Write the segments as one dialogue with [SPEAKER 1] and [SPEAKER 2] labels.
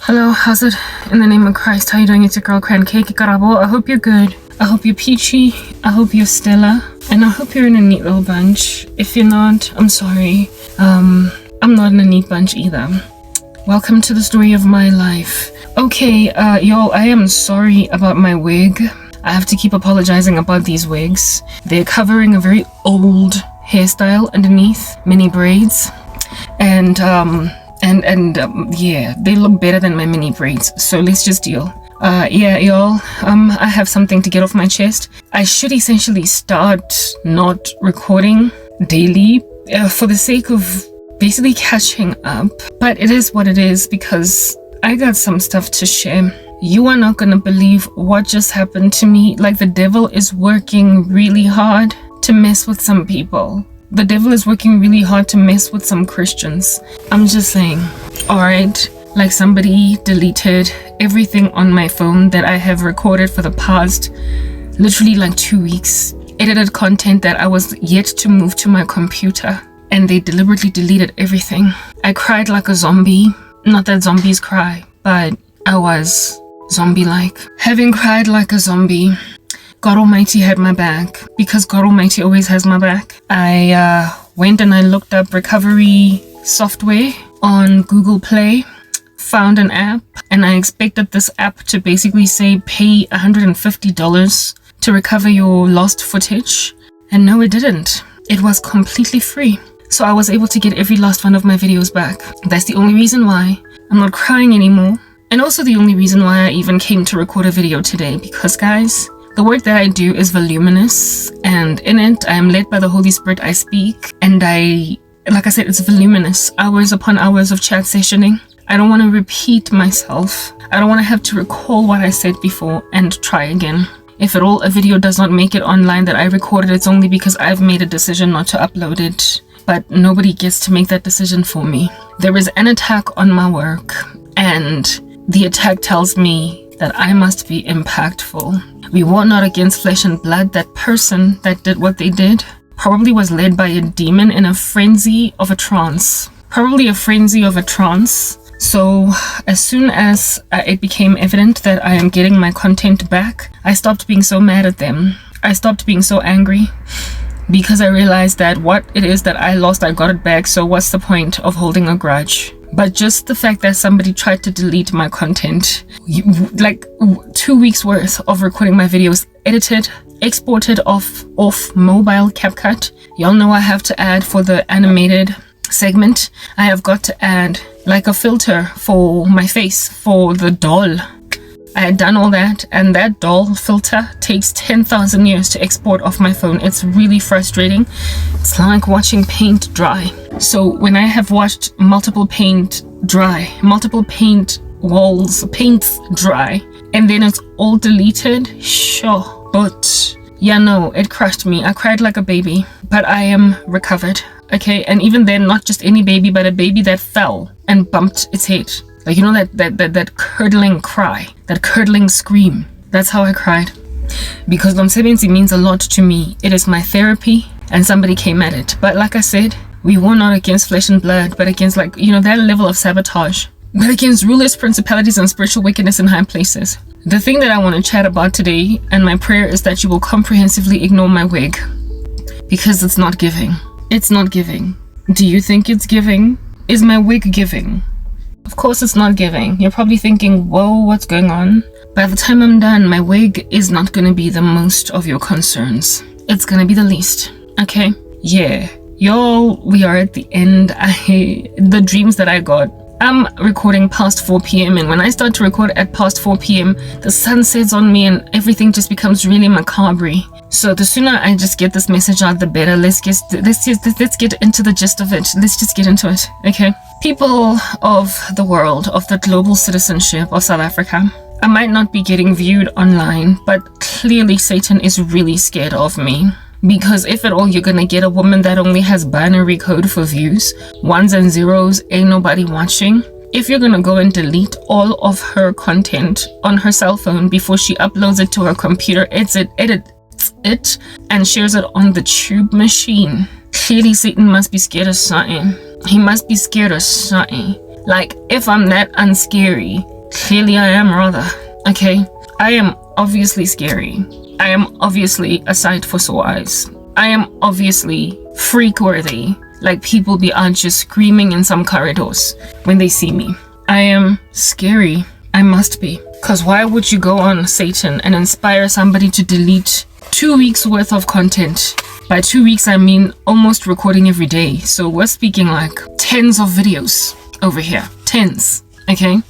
[SPEAKER 1] Hello, how's it? In the name of Christ, how you doing? It's your girl, Karabo. I hope you're good. I hope you're peachy. I hope you're stellar. And I hope you're in a neat little bunch. If you're not, I'm sorry. I'm not in a neat bunch either. Welcome to the story of my life. Okay, y'all, I am sorry about my wig. I have to keep apologizing about these wigs. They're covering a very old hairstyle underneath, mini braids. And yeah, they look better than my mini braids, so let's just deal. Yeah, y'all, I have something to get off my chest. I should essentially start not recording daily for the sake of basically catching up, but it is what it is because I got some stuff to share. You are not gonna believe what just happened to me. Like, the devil is working really hard to mess with some people. The devil is working really hard to mess with some Christians. I'm just saying, alright? Like, somebody deleted everything on my phone that I have recorded for the past literally like 2 weeks. Edited content that I was yet to move to my computer. And they deliberately deleted everything. I cried like a zombie. Not that zombies cry, but I was zombie-like. Having cried like a zombie, God Almighty had my back, because God Almighty always has my back. I went and I looked up recovery software on Google Play, found an app, and I expected this app to basically say pay $150 to recover your lost footage, and no, it didn't. It was completely free. So I was able to get every last one of my videos back. That's the only reason why I'm not crying anymore, and also the only reason why I even came to record a video today, because guys, the work that I do is voluminous, and in it, I am led by the Holy Spirit. I speak, and like I said, it's voluminous. Hours upon hours of chat sessioning. I don't want to repeat myself. I don't want to have to recall what I said before and try again. If at all a video does not make it online that I recorded, it's only because I've made a decision not to upload it. But nobody gets to make that decision for me. There is an attack on my work, and the attack tells me that I must be impactful. We war not against flesh and blood. That person that did what they did probably was led by a demon in a frenzy of a trance. Probably a frenzy of a trance. So as soon as it became evident that I am getting my content back, I stopped being so mad at them. I stopped being so angry, because I realized that what it is that I lost, I got it back. So what's the point of holding a grudge? But just the fact that somebody tried to delete my content, like 2 weeks worth of recording my videos, edited, exported off mobile CapCut. Y'all know I have to add for the animated segment. I have got to add like a filter for my face for the doll. I had done all that, and that doll filter takes 10,000 years to export off my phone. It's really frustrating. It's like watching paint dry. So when I have watched multiple paint dry, multiple paint walls, paints dry, and then it's all deleted, sure. But yeah, no, it crushed me. I cried like a baby, but I am recovered. Okay, and even then, not just any baby, but a baby that fell and bumped its head. Like, you know, that curdling cry, that curdling scream. That's how I cried. Because Normalcy means a lot to me. It is my therapy, and somebody came at it. But like I said, we war not against flesh and blood, but against, like, you know, that level of sabotage. But against rulers, principalities, and spiritual wickedness in high places. The thing that I want to chat about today, and my prayer, is that you will comprehensively ignore my wig. Because it's not giving. It's not giving. Do you think it's giving? Is my wig giving? Of course it's not giving. You're probably thinking, whoa, what's going on? By the time I'm done, my wig is not going to be the most of your concerns. It's going to be the least. Okay? Yeah. Y'all, we are at the end. The dreams that I got. I'm recording past 4 p.m. and when I start to record at past 4 p.m., the sun sets on me and everything just becomes really macabre. So the sooner I just get this message out, the better. Let's get into the gist of it. Let's just get into it, okay? People of the world, of the global citizenship of South Africa, I might not be getting viewed online, but clearly Satan is really scared of me. Because if at all you're gonna get a woman that only has binary code for views, ones and zeros, ain't nobody watching. If you're gonna go and delete all of her content on her cell phone before she uploads it to her computer, edits it, and shares it on the tube machine, clearly Satan must be scared of something. He must be scared of something. Like, if I'm that unscary, Clearly I am rather. Okay, I am obviously scary. I am obviously a sight for sore eyes. I am obviously freak-worthy. Like people be out just screaming in some corridors when they see me. I am scary. I must be. Cause why would you go on Satan and inspire somebody to delete 2 weeks worth of content? By 2 weeks, I mean almost recording every day. So we're speaking like tens of videos over here. Tens, okay?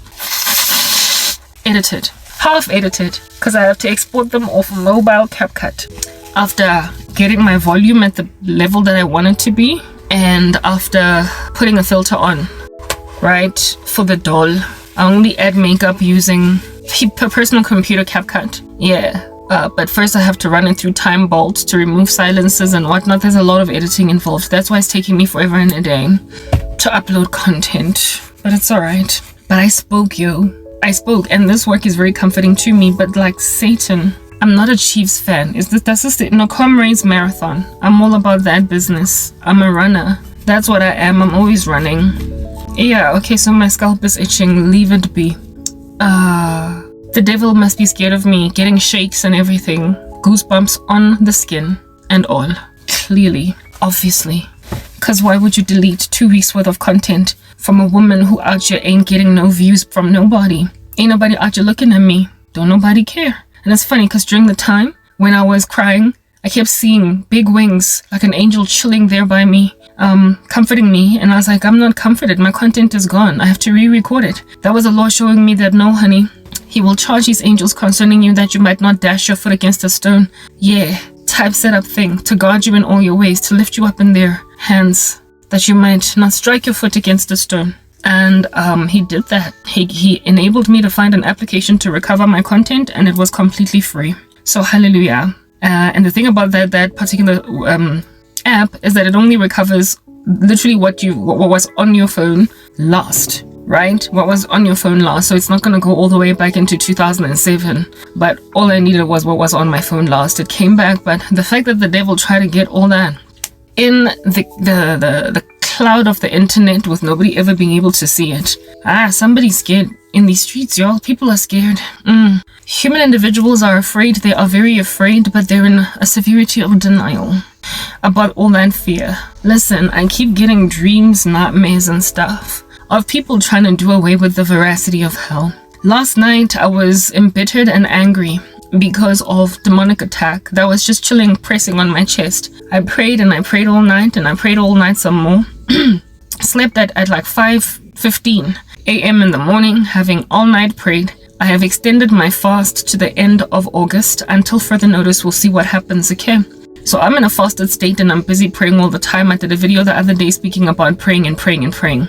[SPEAKER 1] Edited. Half edited. Because I have to export them off mobile CapCut. After getting my volume at the level that I want it to be. And after putting a filter on. Right? For the doll. I only add makeup using personal computer CapCut. Yeah. But first I have to run it through Time Bolt to remove silences and whatnot. There's a lot of editing involved. That's why it's taking me forever and a day to upload content. But it's alright. But I spoke, yo. I spoke, and this work is very comforting to me. But like Satan, I'm not a Chiefs fan. That's just it. No, Comrades Marathon. I'm all about that business. I'm a runner. That's what I am. I'm always running. Yeah, okay, so my scalp is itching. Leave it be. The devil must be scared of me, getting shakes and everything. Goosebumps on the skin and all. Clearly. Obviously. Because why would you delete 2 weeks worth of content from a woman who out here ain't getting no views from nobody? Ain't nobody out here looking at me. Don't nobody care. And it's funny because during the time when I was crying, I kept seeing big wings like an angel chilling there by me, comforting me. And I was like, I'm not comforted. My content is gone. I have to re-record it. That was the Lord showing me that no, honey. He will charge his angels concerning you that you might not dash your foot against a stone. Yeah, type setup thing to guard you in all your ways, to lift you up in their hands, that you might not strike your foot against a stone. And he did that. He enabled me to find an application to recover my content, and it was completely free. So hallelujah. And the thing about that particular app is that it only recovers literally what was on your phone last. Right? What was on your phone last. So it's not going to go all the way back into 2007. But all I needed was what was on my phone last. It came back. But the fact that the devil tried to get all that in the cloud of the internet with nobody ever being able to see it. Somebody's scared in these streets, y'all. People are scared. Human individuals are afraid. They are very afraid, but they're in a severity of denial about all that fear. Listen, I keep getting dreams, nightmares and stuff of people trying to do away with the veracity of hell. Last night, I was embittered and angry because of demonic attack that was just chilling, pressing on my chest. I prayed and I prayed all night and I prayed all night some more. Slept at like 5:15 a.m. in the morning, having all night prayed. I have extended my fast to the end of August. Until further notice, we'll see what happens, okay? So I'm in a fasted state and I'm busy praying all the time. I did a video the other day speaking about praying and praying and praying.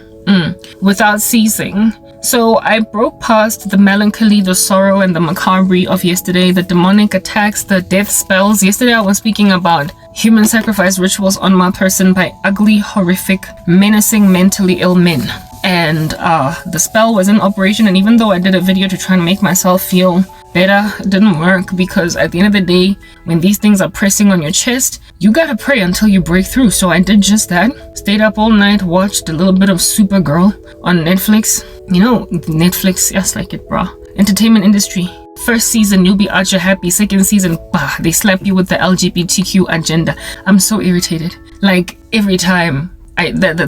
[SPEAKER 1] Without ceasing. So I broke past the melancholy, the sorrow, and the macabre of yesterday, the demonic attacks, the death spells. Yesterday I was speaking about human sacrifice rituals on my person by ugly, horrific, menacing, mentally ill men. And the spell was in operation, and even though I did a video to try and make myself feel better, it didn't work, because at the end of the day, when these things are pressing on your chest, you gotta pray until you break through. So I did just that. Stayed up all night, watched a little bit of Supergirl on Netflix. You know, Netflix, yes, like it, brah. Entertainment industry. First season, you'll be out your happy. Second season, bah, they slap you with the LGBTQ agenda. I'm so irritated. Like, every time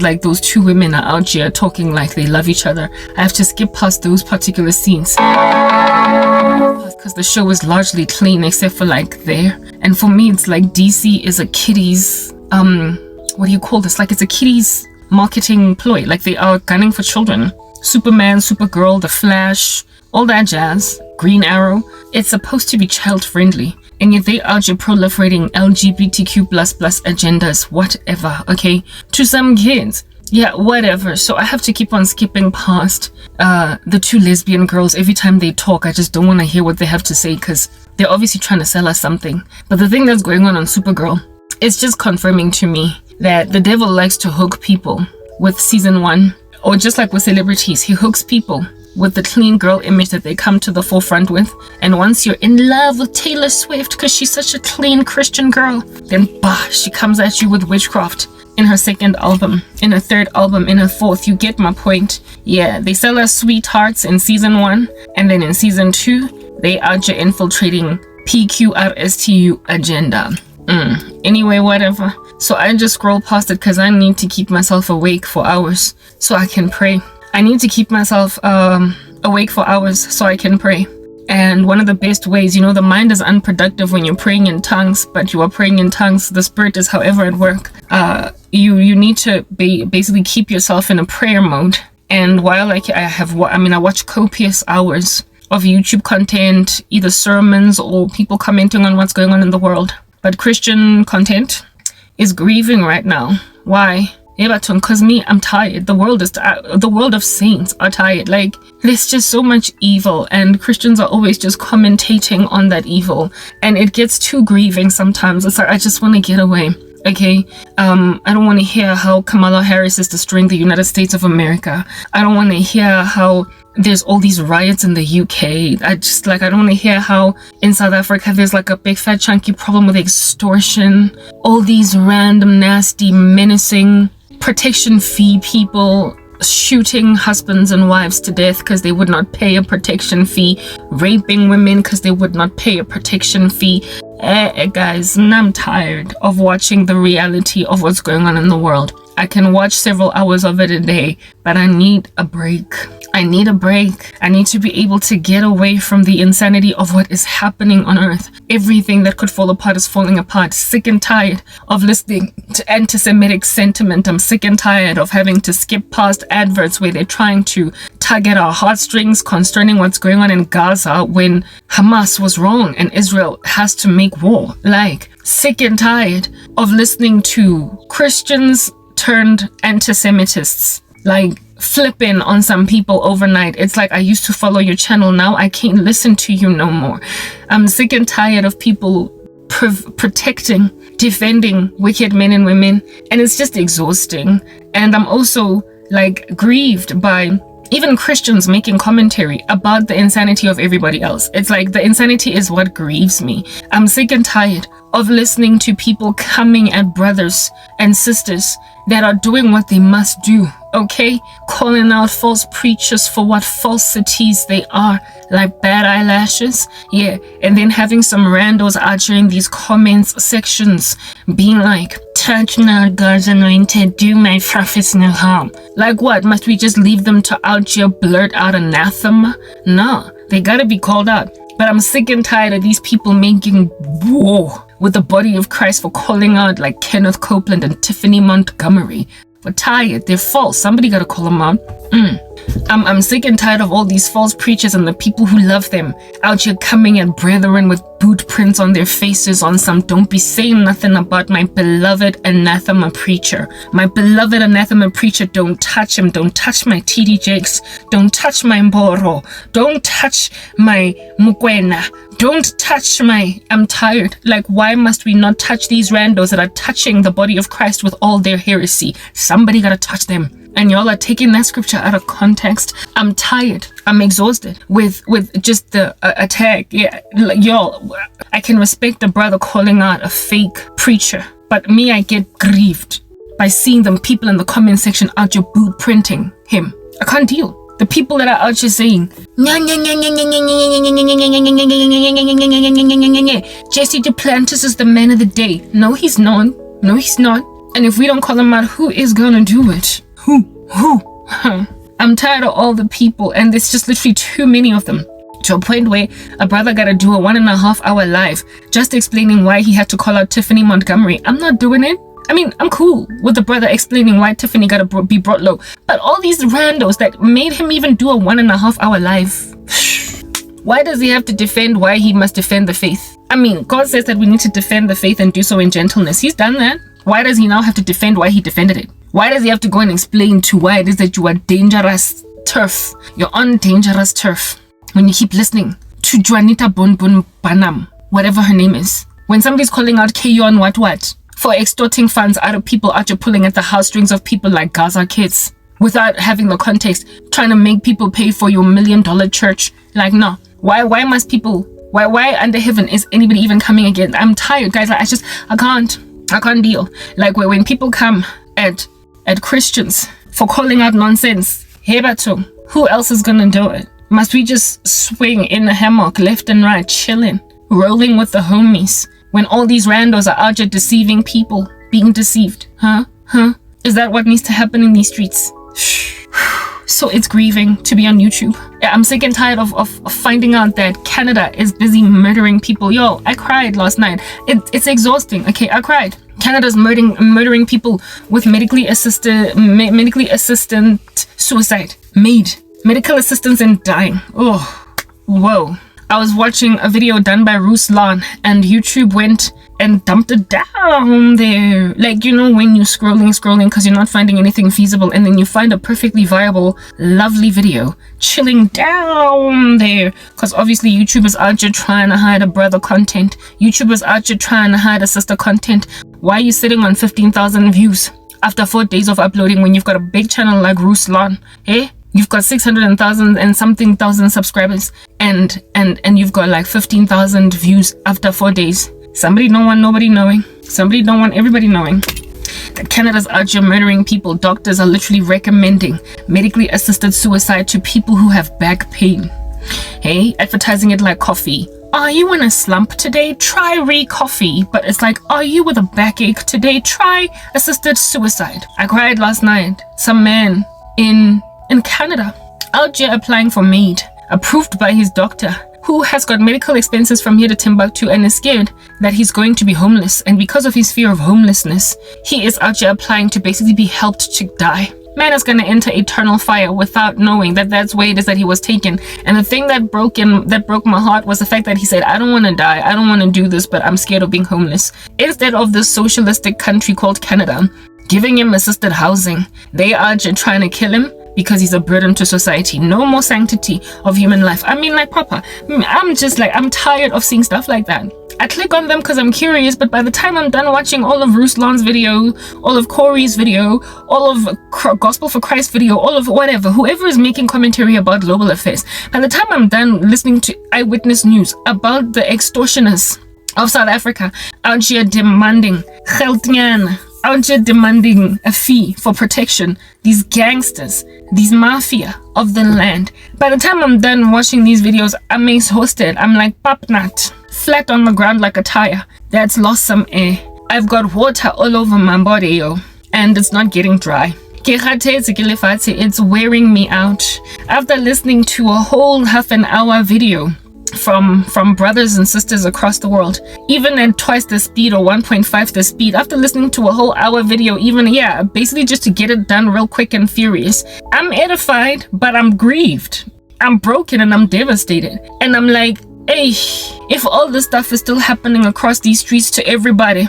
[SPEAKER 1] like those two women are out here talking like they love each other, I have to skip past those particular scenes because the show is largely clean except for like there. And for me, it's like DC is a kiddies what do you call this? Like it's a kiddies marketing ploy. Like they are gunning for children. Superman, Supergirl, The Flash, all that jazz. Green Arrow. It's supposed to be child friendly. And yet they are just proliferating LGBTQ++ agendas, whatever, okay? To some kids. Yeah, whatever. So I have to keep on skipping past the two lesbian girls. Every time they talk, I just don't want to hear what they have to say because they're obviously trying to sell us something. But the thing that's going on Supergirl, it's just confirming to me that the devil likes to hook people with season 1. Or just like with celebrities, he hooks people with the clean girl image that they come to the forefront with. And once you're in love with Taylor Swift because she's such a clean Christian girl, then bah, she comes at you with witchcraft. in her second album, in her third album, in her fourth. You get my point. Yeah, they sell us sweethearts in season 1, and then in season 2, they out here infiltrating PQRSTU agenda. Anyway, whatever. So I just scroll past it because I need to keep myself awake for hours so I can pray. I need to keep myself awake for hours so I can pray. And one of the best ways, the mind is unproductive when you're praying in tongues, but you are praying in tongues. The Spirit is however at work. You need to basically keep yourself in a prayer mode. And while I watch copious hours of YouTube content, either sermons or people commenting on what's going on in the world. But Christian content is grieving right now. Why? Because me, I'm tired. The world of saints are tired. Like, there's just so much evil, and Christians are always just commentating on that evil, and it gets too grieving sometimes. It's like, I just want to get away. Okay, I don't want to hear how Kamala Harris is destroying the United States of America. I don't want to hear how there's all these riots in the UK. I don't want to hear how in South Africa there's like a big fat chunky problem with extortion. All these random, nasty, menacing protection fee people shooting husbands and wives to death because they would not pay a protection fee, raping women because they would not pay a protection fee. Guys, I'm tired of watching the reality of what's going on in the world. I can watch several hours of it a day, but I need a break. I need a break. I need to be able to get away from the insanity of what is happening on earth. Everything that could fall apart is falling apart. Sick and tired of listening to anti-Semitic sentiment. I'm sick and tired of having to skip past adverts where they're trying to tug at our heartstrings concerning what's going on in Gaza when Hamas was wrong and Israel has to make war. Like, sick and tired of listening to Christians turned anti-Semitists, like, flipping on some people overnight. It's like, I used to follow your channel, now I can't listen to you no more. I'm sick and tired of people protecting, defending wicked men and women, and it's just exhausting. And I'm also like grieved by even Christians making commentary about the insanity of everybody else. It's like the insanity is what grieves me. I'm sick and tired of listening to people coming at brothers and sisters that are doing what they must do, okay? Calling out false preachers for what falsities they are, like bad eyelashes, yeah, and then having some randos out here in these comments sections being like, touch not God's anointed, do my prophets no harm. Like what? Must we just leave them to out here blurt out anathema? No, they gotta be called out. But I'm sick and tired of these people making war with the body of Christ for calling out like Kenneth Copeland and Tiffany Montgomery. We're tired. They're false. Somebody gotta call them out. I'm sick and tired of all these false preachers and the people who love them out here coming at brethren with boot prints on their faces on some don't be saying nothing about my beloved anathema preacher. My beloved anathema preacher, don't touch him. Don't touch my TD Jakes. Don't touch my Mboro. Don't touch my Mukwena. Don't touch my... I'm tired. Like, why must we not touch these randos that are touching the body of Christ with all their heresy? Somebody gotta touch them. And y'all are taking that scripture out of context. I'm tired. I'm exhausted with just the attack. Yeah, like, y'all, I can respect a brother calling out a fake preacher, but me, I get grieved by seeing them people in the comment section out your boot printing him. I can't deal. The people that are out here saying, Jesse Duplantis is the man of the day. No, he's not. No, he's not. And if we don't call him out, who is gonna do it? Who? I'm tired of all the people, and there's just literally too many of them, to a point where a brother gotta do a 1.5 hour live just explaining why he had to call out Tiffany Montgomery. I'm not doing it. I mean, I'm cool with the brother explaining why Tiffany gotta be brought low, but all these randos that made him even do a 1.5 hour live, why does he have to defend why he must defend the faith? I mean, God says that we need to defend the faith and do so in gentleness. He's done that. Why does he now have to defend why he defended it? Why does he have to go and explain to why it is that you are dangerous turf? You're on dangerous turf when you keep listening to Juanita Bonbon Banam, whatever her name is. When somebody's calling out Keyon what for extorting funds out of people out here pulling at the heartstrings of people like Gaza kids without having the context, trying to make people pay for your $1 million church. Like, no. Why must people, why under heaven is anybody even coming again? I'm tired, guys. Like, I can't deal. Like when people come at Christians for calling out nonsense. Hey, Bato, who else is gonna do it? Must we just swing in a hammock left and right, chilling, rolling with the homies, when all these randos are out here deceiving people, being deceived? Huh? Is that what needs to happen in these streets? So it's grieving to be on YouTube. Yeah, I'm sick and tired of finding out that Canada is busy murdering people. Yo, I cried last night. It's exhausting. Okay, I cried. Canada's murdering people with medically assisted suicide. Medical assistance in dying. Oh, whoa. I was watching a video done by Ruslan and YouTube went and dumped it down there. Like, you know, when you're scrolling because you're not finding anything feasible, and then you find a perfectly viable, lovely video chilling down there. Because obviously YouTubers out here trying to hide a brother content. YouTubers out here trying to hide a sister content. Why are you sitting on 15,000 views after 4 days of uploading when you've got a big channel like Ruslan? Eh? You've got 600,000 and something thousand subscribers, and you've got like 15,000 views after 4 days. Somebody don't want nobody knowing. Somebody don't want everybody knowing that Canada's out here murdering people. Doctors are literally recommending medically assisted suicide to people who have back pain. Hey, advertising it like coffee. Are you in a slump today? Try Coffee. But it's like, are you with a backache today? Try assisted suicide. I cried last night. Some man in Canada out here applying for MAID, approved by his doctor, who has got medical expenses from here to Timbuktu and is scared that he's going to be homeless. And because of his fear of homelessness, he is out here applying to basically be helped to die. Man is going to enter eternal fire without knowing that that's where it is that he was taken. And the thing that broke my heart was the fact that he said, I don't want to die, I don't want to do this, but I'm scared of being homeless. Instead of this socialistic country called Canada giving him assisted housing, they are just trying to kill him because he's a burden to society. No more sanctity of human life. I mean, like, proper. I'm just like, I'm tired of seeing stuff like that. I click on them because I'm curious, but by the time I'm done watching all of Ruslan's video, all of Corey's video, all of Gospel for Christ video, all of whatever, whoever is making commentary about global affairs, by the time I'm done listening to eyewitness news about the extortioners of South Africa out here demanding Hlongwane, out here demanding a fee for protection, these gangsters, these mafia of the land. By the time I'm done watching these videos, I'm exhausted. I'm like papnut, flat on the ground like a tire that's lost some air. I've got water all over my body, yo, and it's not getting dry. It's wearing me out. After listening to a whole half an hour video from brothers and sisters across the world, even at twice the speed or 1.5 the speed, after listening to a whole hour video, basically just to get it done real quick and furious, I'm edified, but I'm grieved, I'm broken, and I'm devastated. And I'm like, hey, if all this stuff is still happening across these streets to everybody,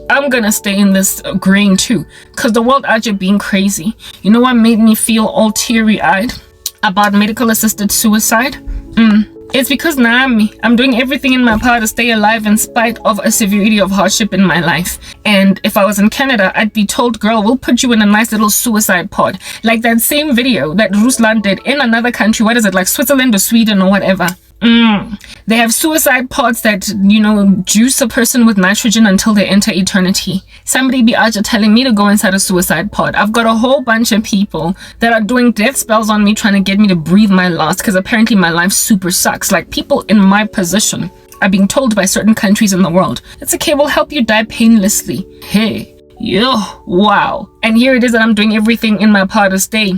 [SPEAKER 1] I'm gonna stay in this grain too, because the world out here being crazy. You know what made me feel all teary-eyed about medical assisted suicide? It's because I'm doing everything in my power to stay alive in spite of a severity of hardship in my life. And if I was in Canada, I'd be told, girl, we'll put you in a nice little suicide pod. Like that same video that Ruslan did in another country. What is it, like Switzerland or Sweden or whatever? They have suicide pods that, you know, juice a person with nitrogen until they enter eternity. Somebody be out here telling me to go inside a suicide pod. I've got a whole bunch of people that are doing death spells on me, trying to get me to breathe my last, because apparently my life super sucks. Like, people in my position are being told by certain countries in the world, it's okay, we'll help you die painlessly. Hey, yo, wow. And here it is that I'm doing everything in my power to stay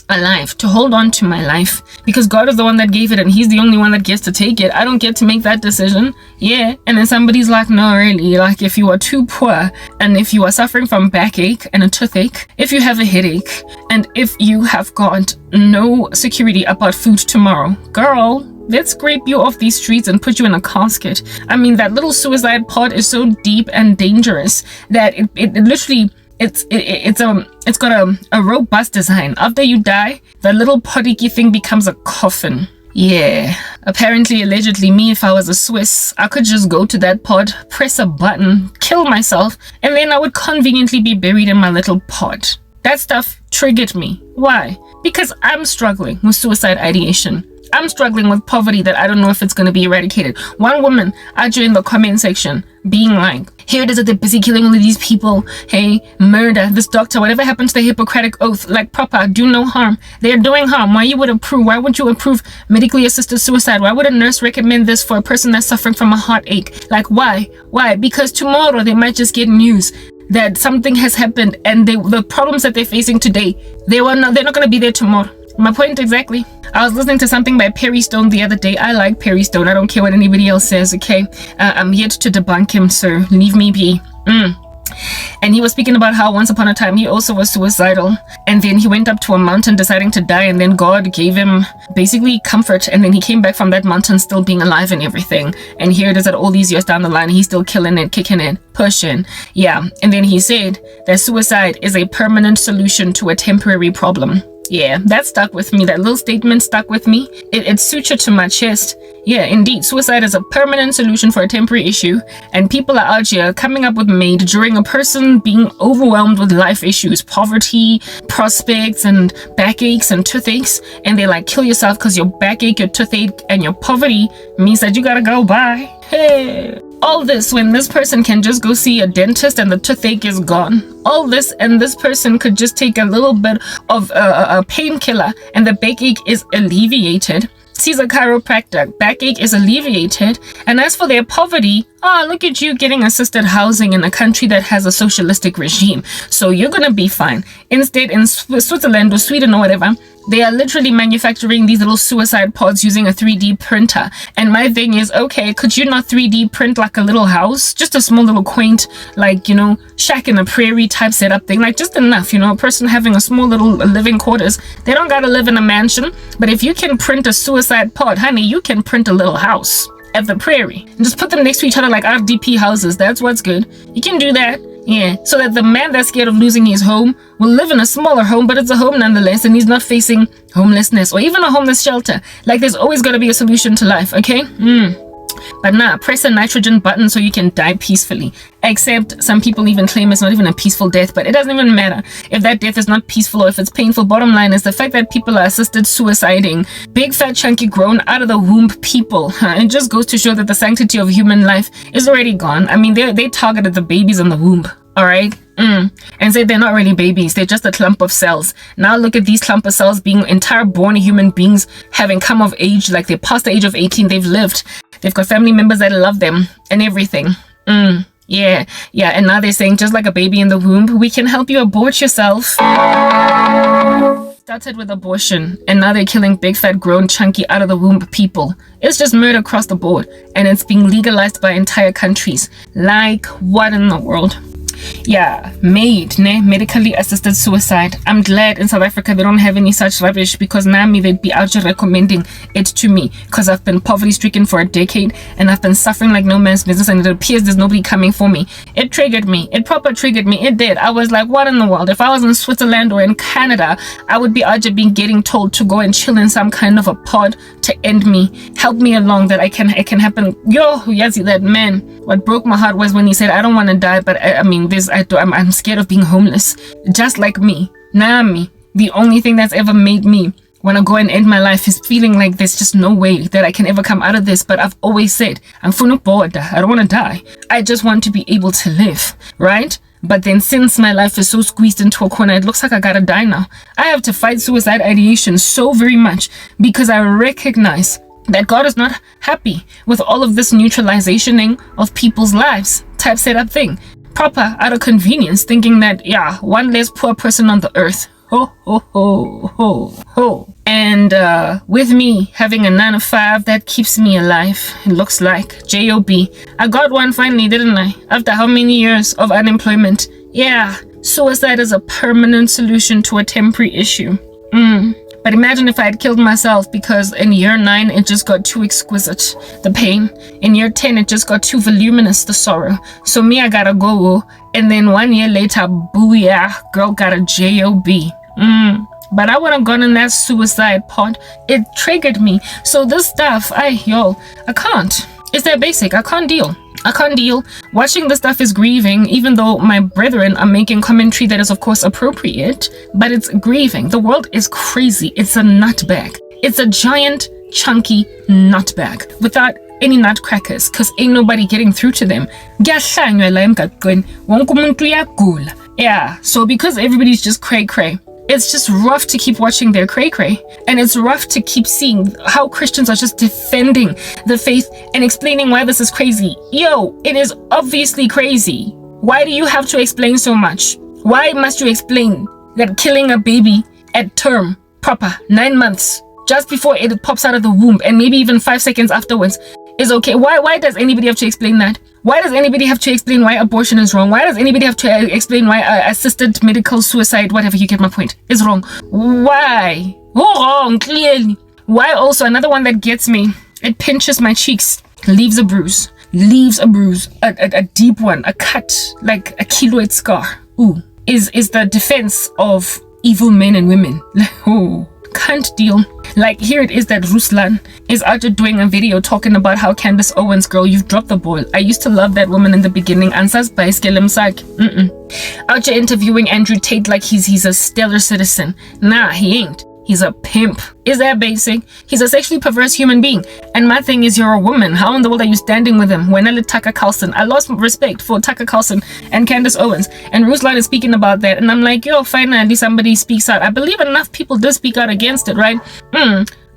[SPEAKER 1] alive, to hold on to my life, because God is the one that gave it and he's the only one that gets to take it. I don't get to make that decision. Yeah. And then somebody's like, no, really, like, if you are too poor, and if you are suffering from backache and a toothache, if you have a headache, and if you have got no security about food tomorrow, girl, let's scrape you off these streets and put you in a casket. I mean, that little suicide pod is so deep and dangerous that it literally, it's got a robust design. After you die, the little podiki thing becomes a coffin. Yeah, apparently, allegedly, me, if I was a Swiss, I could just go to that pod, press a button, kill myself, and then I would conveniently be buried in my little pod. That stuff triggered me. Why? Because I'm struggling with suicide ideation. I'm struggling with poverty that I don't know if it's going to be eradicated. One woman out here in the comment section being like, here it is that they're busy killing all of these people. Hey, murder, this doctor, whatever happened to the Hippocratic Oath, like proper, do no harm. They're doing harm. Why would you approve medically assisted suicide? Why would a nurse recommend this for a person that's suffering from a heartache? Like, why? Because tomorrow they might just get news that something has happened, and the problems that they're facing today, they're not going to be there tomorrow. My point exactly. I was listening to something by Perry Stone the other day. I like Perry Stone. I don't care what anybody else says, okay? I'm yet to debunk him, so leave me be. And he was speaking about how once upon a time he also was suicidal, and then he went up to a mountain deciding to die, and then God gave him basically comfort, and then he came back from that mountain still being alive and everything. And here it is that all these years down the line, he's still killing it, kicking it, pushing. Yeah. And then he said that suicide is a permanent solution to a temporary problem. Yeah, that stuck with me. That little statement stuck with me. It sutured to my chest. Yeah, indeed. Suicide is a permanent solution for a temporary issue. And people are out here coming up with made during a person being overwhelmed with life issues, poverty, prospects, and backaches and toothaches. And they like, kill yourself because your backache, your toothache, and your poverty means that you gotta go bye. Hey. All this when this person can just go see a dentist and the toothache is gone. All this and this person could just take a little bit of a painkiller and the backache is alleviated. Sees a chiropractor, backache is alleviated. And as for their poverty, look at you getting assisted housing in a country that has a socialistic regime. So you're gonna be fine. Instead, in Switzerland or Sweden or whatever, they are literally manufacturing these little suicide pods using a 3D printer. And my thing is, okay, could you not 3D print like a little house? Just a small little quaint, like, shack in a prairie type setup thing. Like just enough, a person having a small little living quarters. They don't gotta live in a mansion. But if you can print a suicide pod, honey, you can print a little house at the prairie. And just put them next to each other like RDP houses. That's what's good. You can do that. Yeah, so that the man that's scared of losing his home will live in a smaller home, but it's a home nonetheless, and he's not facing homelessness or even a homeless shelter. Like, there's always got to be a solution to life, okay? But nah, press a nitrogen button so you can die peacefully. Except some people even claim it's not even a peaceful death, but it doesn't even matter if that death is not peaceful or if it's painful. Bottom line is the fact that people are assisted suiciding big fat chunky grown out of the womb people. It just goes to show that the sanctity of human life is already gone. I mean, they targeted the babies in the womb, all right? And said they're not really babies, they're just a clump of cells. Now look at these clump of cells being entire born human beings, having come of age, like they're past the age of 18, they've lived, they've got family members that love them and everything. Yeah, and now they're saying just like a baby in the womb, we can help you abort yourself. Started with abortion, and now they're killing big fat grown chunky out of the womb people. It's just murder across the board, and it's being legalized by entire countries. Like, what in the world? Yeah, medically assisted suicide. I'm glad in South Africa they don't have any such rubbish, because Nami, they'd be out here recommending it to me, because I've been poverty stricken for a decade and I've been suffering like no man's business, and it appears there's nobody coming for me. It triggered me. It proper triggered me. It did. I was like, what in the world? If I was in Switzerland or in Canada, I would be out here getting told to go and chill in some kind of a pod to end me, help me along, that it can happen. That man, what broke my heart was when he said, I don't want to die, but I'm scared of being homeless, just like me. Nami, the only thing that's ever made me want to go and end my life is feeling like there's just no way that I can ever come out of this. But I've always said, I'm bored. I don't want to die. I just want to be able to live, right? But then since my life is so squeezed into a corner, it looks like I gotta die now. I have to fight suicide ideation so very much, because I recognize that God is not happy with all of this neutralizationing of people's lives type setup thing. Proper out of convenience, thinking that, one less poor person on the earth. Ho, ho, ho, ho, ho. And with me having a 9 to 5 that keeps me alive, it looks like, J-O-B. I got one finally, didn't I? After how many years of unemployment? Yeah, suicide is a permanent solution to a temporary issue. But imagine if I had killed myself because in year 9 it just got too exquisite, the pain. In year 10 it just got too voluminous, the sorrow. So me, I gotta go. And then 1 year later, booyah, girl got a J-O-B. But I would have gone in that suicide pod. It triggered me. So this stuff, I can't. It's that basic. I can't deal. Watching the stuff is grieving, even though my brethren are making commentary that is of course appropriate, but it's grieving. The world is crazy. It's a nutbag. It's a giant chunky nut bag without any nutcrackers, because ain't nobody getting through to them. Yeah, so because everybody's just cray, it's just rough to keep watching their cray, and it's rough to keep seeing how Christians are just defending the faith and explaining why this is crazy. Yo, it is obviously crazy. Why do you have to explain so much? Why must you explain that killing a baby at term, proper, 9 months, just before it pops out of the womb, and maybe even 5 seconds afterwards, is okay? Why does anybody have to explain that? Why does anybody have to explain why abortion is wrong? Why does anybody have to explain why assisted medical suicide, whatever, you get my point, is wrong? Why? Wrong, clearly. Why also, another one that gets me, it pinches my cheeks, leaves a bruise, a deep one, a cut, like a keloid scar. Ooh, is the defense of evil men and women. Oh, can't deal. Like, here it is that Ruslan is out there doing a video talking about how Candace Owens, girl, you've dropped the ball. I used to love that woman in the beginning. Ansas by out here interviewing Andrew Tate like he's a stellar citizen. Nah, he ain't. He's a pimp. Is that basic? He's a sexually perverse human being. And my thing is, you're a woman. How in the world are you standing with him? When I let Tucker Carlson, I lost respect for Tucker Carlson and Candace Owens. And Ruslan is speaking about that. And I'm like, yo, finally somebody speaks out. I believe enough people did speak out against it, right?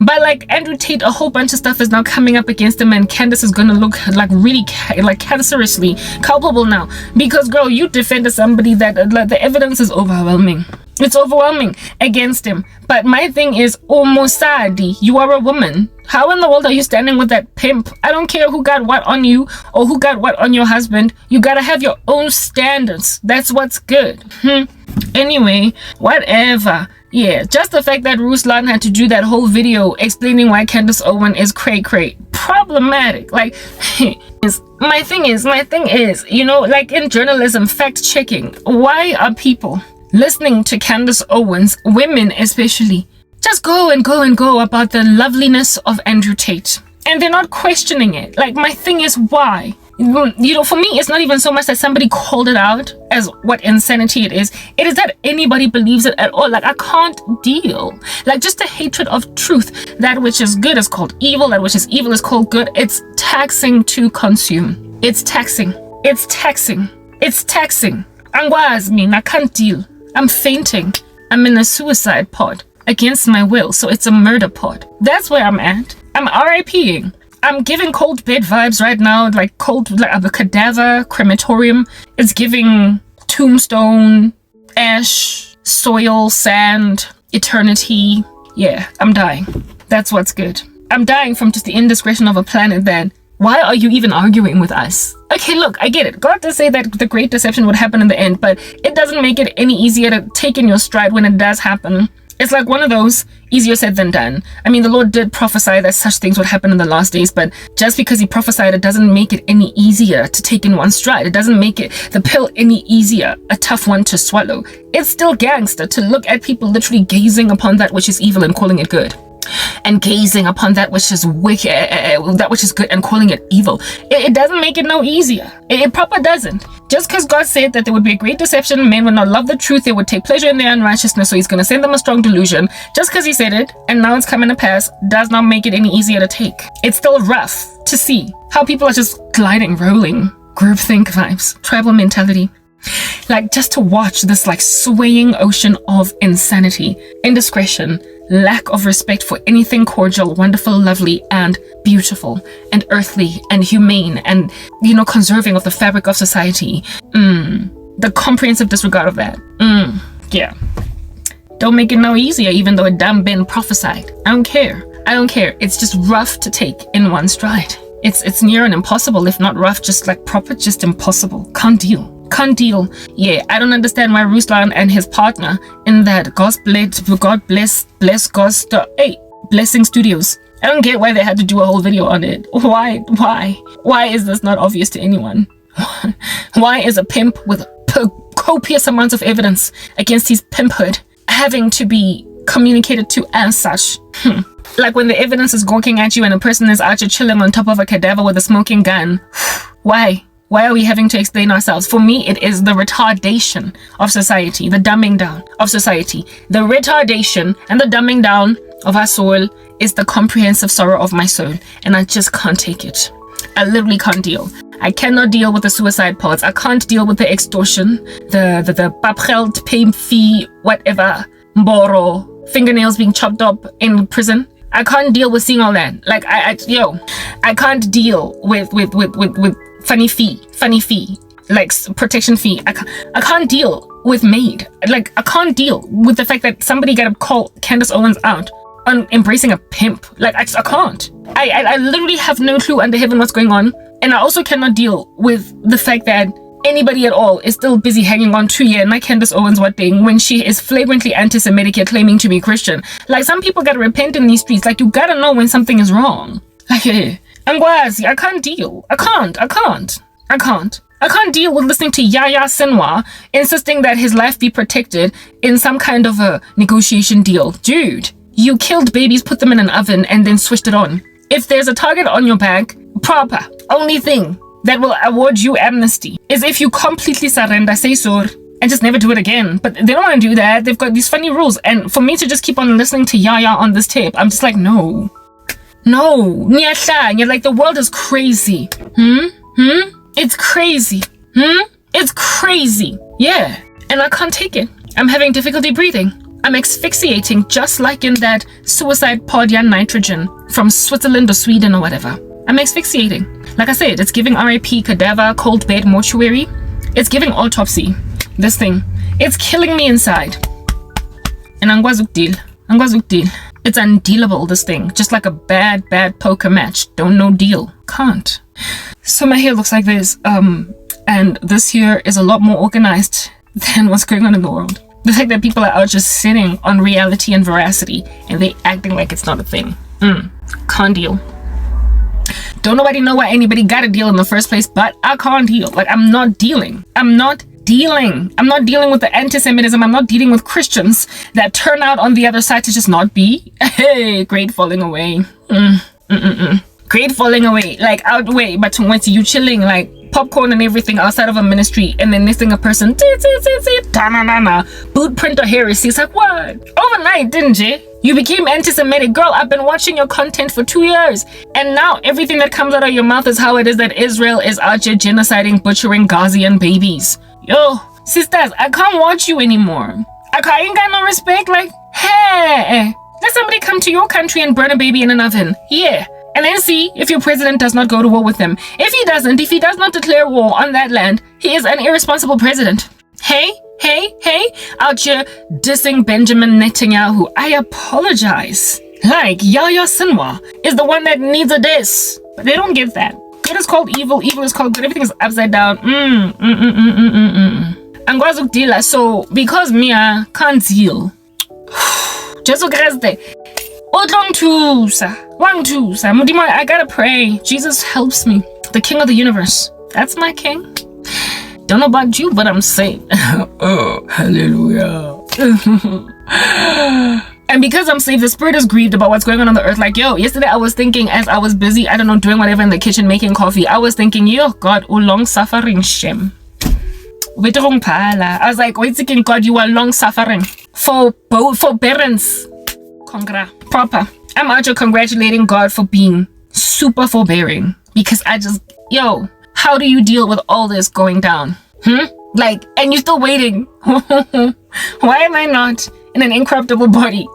[SPEAKER 1] But like Andrew Tate, a whole bunch of stuff is now coming up against him, and Candace is gonna look like really like cancerously culpable now, because girl, you defended somebody that like, the evidence is overwhelming. It's overwhelming against him. But my thing is, Omosadi, you are a woman. How in the world are you standing with that pimp? I don't care who got what on you or who got what on your husband. You gotta have your own standards. That's what's good. Anyway, whatever. Yeah, just the fact that Ruslan had to do that whole video explaining why Candace Owens is cray problematic. Like, my thing is, you know, like in journalism, fact checking. Why are people listening to Candace Owens, women especially, just go about the loveliness of Andrew Tate, and they're not questioning it? Like, my thing is, why? You know, for me, it's not even so much that somebody called it out as what insanity it is that anybody believes it at all. Like, I can't deal. Like, just the hatred of truth. That which is good is called evil, that which is evil is called good. It's taxing to consume. It's taxing. Angwaz me, I can't deal. I'm fainting. I'm in a suicide pod against my will, so it's a murder pod. That's where I'm at. I'm RIPing. I'm giving cold bed vibes right now, like a cadaver, crematorium. It's giving tombstone, ash, soil, sand, eternity. Yeah, I'm dying. That's what's good. I'm dying from just the indiscretion of a planet that, why are you even arguing with us? Okay, look, I get it. God does say that the great deception would happen in the end, but it doesn't make it any easier to take in your stride when it does happen. It's like one of those, easier said than done. I mean, the Lord did prophesy that such things would happen in the last days, but just because he prophesied, it doesn't make it any easier to take in one stride. It doesn't make it the pill any easier, a tough one to swallow. It's still gangster to look at people literally gazing upon that which is evil and calling it good, and gazing upon that which is wicked, that which is good, and calling it evil. It doesn't make it no easier. It proper doesn't. Just because God said that there would be a great deception, men would not love the truth, they would take pleasure in their unrighteousness, so he's going to send them a strong delusion. Just because he said it, and now it's coming to pass, does not make it any easier to take. It's still rough to see how people are just gliding, rolling, groupthink vibes, tribal mentality. Like, just to watch this like swaying ocean of insanity, indiscretion, lack of respect for anything cordial, wonderful, lovely, and beautiful, and earthly, and humane, and, you know, conserving of the fabric of society. The comprehensive disregard of that. Yeah. Don't make it no easier, even though it done been prophesied. I don't care. It's just rough to take in one stride. It's near and impossible, if not rough, just like proper, just impossible. Can't deal. Yeah, I don't understand why Ruslan and his partner in that God bless Blessing Studios. I don't get why they had to do a whole video on it. Why is this not obvious to anyone? Why is a pimp with copious amounts of evidence against his pimphood having to be communicated to as such? Like when the evidence is gawking at you and a person is out here chilling on top of a cadaver with a smoking gun. Why? Why are we having to explain ourselves? For me, it is the retardation of society, the dumbing down of society, the retardation and the dumbing down of our soul is the comprehensive sorrow of my soul, and I just can't take it. I literally can't deal. I cannot deal with the suicide parts. I can't deal with the extortion, the papgeld, pay fee, whatever, mboro, fingernails being chopped up in prison. I can't deal with seeing all that. Like I can't deal with funny fee, like protection fee. I can't deal with maid. Like I can't deal with the fact that somebody got to call Candace Owens out on embracing a pimp. Like I can't. I literally have no clue under heaven what's going on, and I also cannot deal with the fact that anybody at all is still busy hanging on to my Candace Owens what thing when she is flagrantly anti-Semitic yet claiming to be Christian. Like some people gotta repent in these streets. Like you gotta know when something is wrong. Like Angwazi, I can't deal. I can't deal with listening to Yaya Senwa insisting that his life be protected in some kind of a negotiation deal. Dude, you killed babies, put them in an oven, and then switched it on. If there's a target on your back, proper, only thing that will award you amnesty is if you completely surrender, say sorry, and just never do it again. But they don't want to do that. They've got these funny rules. And for me to just keep on listening to Yaya on this tape, I'm just like, no. Nyasha, you're like, the world is crazy. It's crazy. It's crazy. Yeah. And I can't take it. I'm having difficulty breathing. I'm asphyxiating just like in that suicide pod nitrogen from Switzerland or Sweden or whatever. I'm asphyxiating. Like I said, it's giving RIP, cadaver, cold bed, mortuary. It's giving autopsy. This thing. It's killing me inside. And Angwazuk deal. It's undealable, this thing. Just like a bad poker match. Don't know deal. Can't. So my hair looks like this. And this here is a lot more organized than what's going on in the world. The fact that people are out just sitting on reality and veracity and they acting like it's not a thing. Can't deal. Don't nobody know why anybody got a deal in the first place, but I can't deal. Like, I'm not dealing with the anti-Semitism. I'm not dealing with Christians that turn out on the other side to just not be. Hey, great falling away. Great falling away. Like, outweigh, but when you chilling, like, popcorn and everything outside of a ministry, and then missing a person, boot printer heresy. It's like, what? Overnight, didn't you? You became anti-Semitic. Girl, I've been watching your content for 2 years, and now everything that comes out of your mouth is how it is that Israel is out here genociding, butchering Gazian babies. Yo, sisters, I can't watch you anymore. I ain't got no respect. Like, hey, let somebody come to your country and burn a baby in an oven. Yeah. And then see if your president does not go to war with them. If he does not declare war on that land, he is an irresponsible president. Hey, out here dissing Benjamin Netanyahu. I apologize. Like, Yaya Sinwa is the one that needs a diss. But they don't get that. Good is called evil, evil is called good. Everything is upside down. Angwazuk dila. So, because Mia can't deal. Jesu Christe. I gotta pray. Jesus helps me. The king of the universe. That's my king. Don't know about you, but I'm saved. Oh, hallelujah. And because I'm saved, the spirit is grieved about what's going on the earth. Like, yo, yesterday I was thinking as I was busy, I don't know, doing whatever in the kitchen, making coffee. I was thinking, yo, God, long suffering Shem. I was like, wait a second, God, you are long suffering. For parents. Proper. I'm out here congratulating God for being super forbearing, because how do you deal with all this going down? Like, and you're still waiting. Why am I not in an incorruptible body?